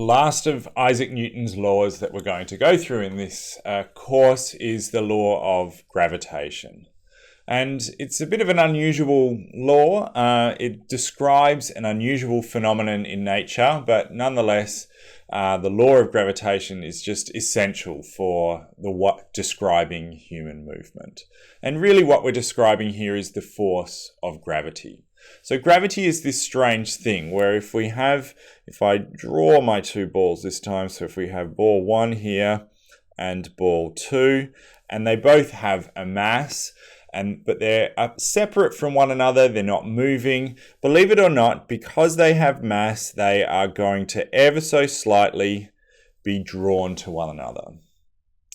The last of Isaac Newton's laws that we're going to go through in this course is the law of gravitation. And it's a bit of an unusual law. It describes an unusual phenomenon in nature, but nonetheless, the law of gravitation is just essential for describing human movement. And really what we're describing here is the force of gravity. So gravity is this strange thing where if I draw my two balls this time, so if we have ball 1 here and ball 2, and they both have a mass, but they're separate from one another, they're not moving. Believe it or not, because they have mass, they are going to ever so slightly be drawn to one another.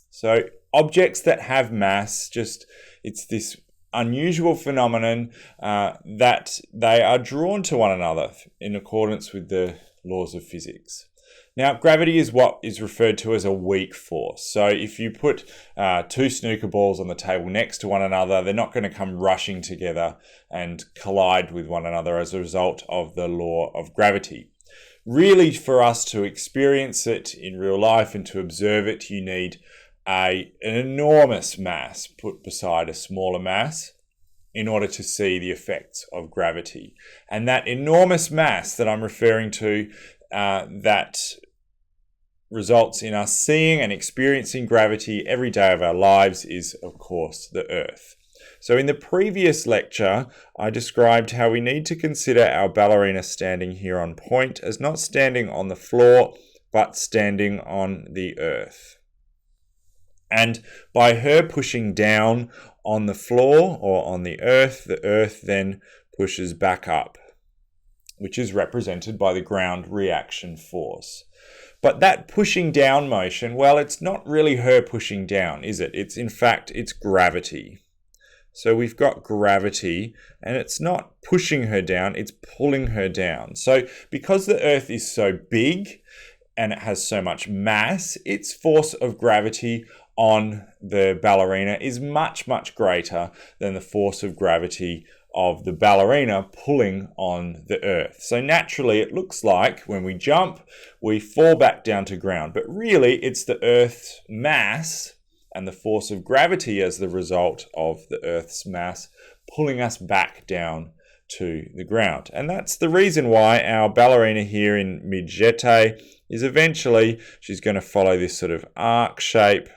So objects that have mass, it's this unusual phenomenon that they are drawn to one another in accordance with the laws of physics. Now, gravity is what is referred to as a weak force. So if you put two snooker balls on the table next to one another, they're not going to come rushing together and collide with one another as a result of the law of gravity. Really, for us to experience it in real life and to observe it, you need an enormous mass put beside a smaller mass in order to see the effects of gravity. And that enormous mass that I'm referring to, that results in us seeing and experiencing gravity every day of our lives is, of course, the Earth. So in the previous lecture, I described how we need to consider our ballerina standing here on point as not standing on the floor, but standing on the Earth. And by her pushing down on the floor or on the Earth then pushes back up, which is represented by the ground reaction force. But that pushing down motion, well, it's not really her pushing down, is it? It's gravity. So we've got gravity, and it's not pushing her down, it's pulling her down. So because the Earth is so big and it has so much mass, its force of gravity on the ballerina is much, much greater than the force of gravity of the ballerina pulling on the Earth. So naturally, it looks like when we jump, we fall back down to ground. But really, it's the Earth's mass and the force of gravity as the result of the Earth's mass pulling us back down to the ground. And that's the reason why our ballerina here in mid-jeté is eventually, she's going to follow this sort of arc shape,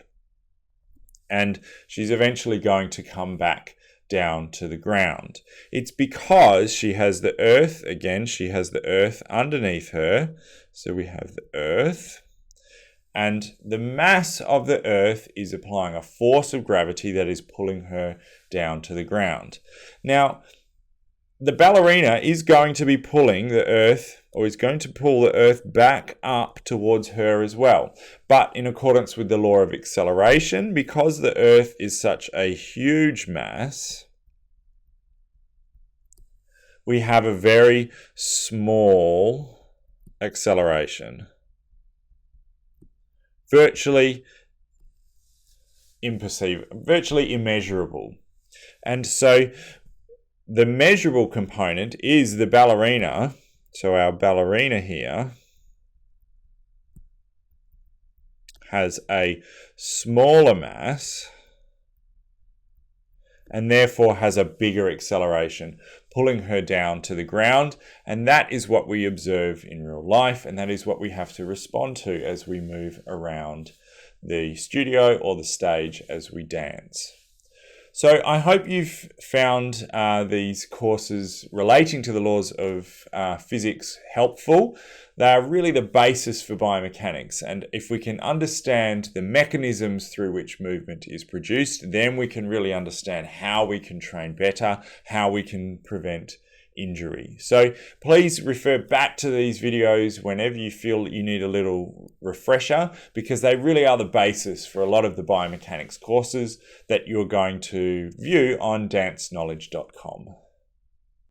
and she's eventually going to come back down to the ground. It's because she has the Earth, again, she has the Earth underneath her. So we have the Earth, and the mass of the Earth is applying a force of gravity that is pulling her down to the ground. Now, the ballerina is going to be pulling the Earth, or is going to pull the Earth back up towards her as well. But in accordance with the law of acceleration, because the Earth is such a huge mass, we have a very small acceleration. Virtually immeasurable. And so the measurable component is the ballerina. So our ballerina here has a smaller mass and therefore has a bigger acceleration, pulling her down to the ground. And that is what we observe in real life, and that is what we have to respond to as we move around the studio or the stage as we dance. So I hope you've found these courses relating to the laws of physics helpful. They are really the basis for biomechanics, and if we can understand the mechanisms through which movement is produced, then we can really understand how we can train better, how we can prevent injury. So please refer back to these videos whenever you feel you need a little refresher, because they really are the basis for a lot of the biomechanics courses that you're going to view on danceknowledge.com.